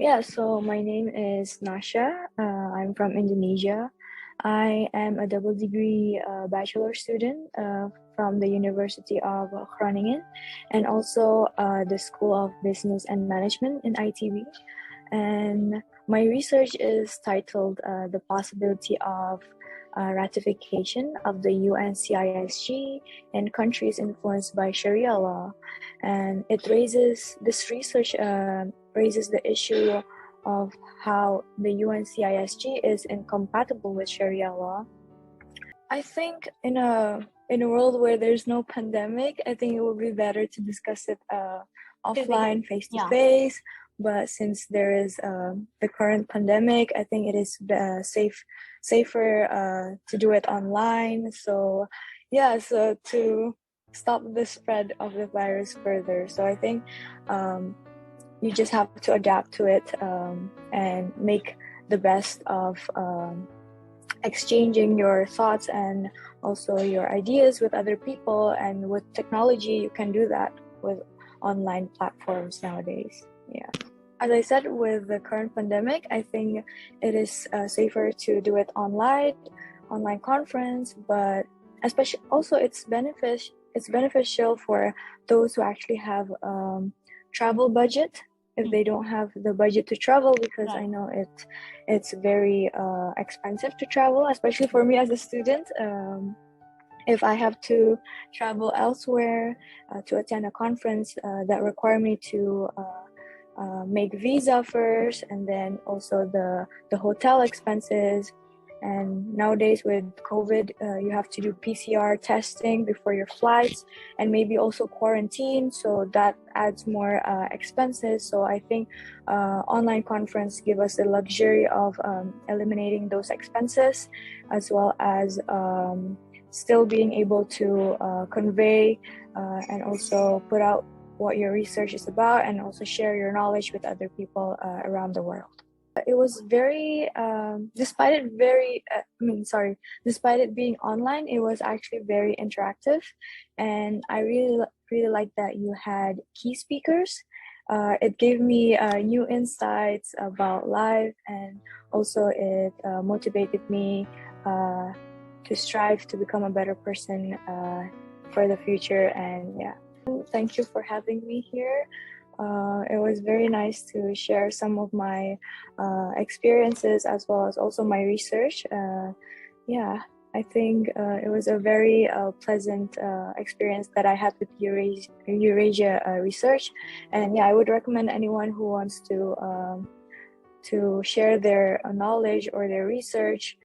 Yeah, so my name is Nasya. I'm from Indonesia. I am a double degree bachelor student from the University of Groningen and also the School of Business and Management in ITB. And my research is titled The Possibility of Ratification of the UNCISG in Countries Influenced by Sharia Law. And this research raises the issue of how the UNCISG is incompatible with Sharia law. I think in a world where there's no pandemic, I think it would be better to discuss it offline, face to face. But since there is the current pandemic, I think it is safer to do it online. So to stop the spread of the virus further. So I think you just have to adapt to it and make the best of exchanging your thoughts and also your ideas with other people. And with technology, you can do that with online platforms nowadays. Yeah. As I said, with the current pandemic, I think it is safer to do it online conference, but especially also it's beneficial for those who actually have travel budget if they don't have the budget to travel, because I know it's very expensive to travel, especially for me as a student. If I have to travel elsewhere to attend a conference that require me to make visa first, and then also the hotel expenses. And nowadays with COVID, you have to do PCR testing before your flights and maybe also quarantine. So that adds more expenses. So I think online conference give us the luxury of eliminating those expenses, as well as still being able to convey and also put out what your research is about, and also share your knowledge with other people around the world. It was very, despite it being online, it was actually very interactive, and I really liked that you had key speakers. It gave me new insights about life, and also it motivated me to strive to become a better person for the future. And yeah, thank you for having me here. It was very nice to share some of my experiences as well as also my research. I think it was a very pleasant experience that I had with Eurasia Research. And yeah, I would recommend anyone who wants to share their knowledge or their research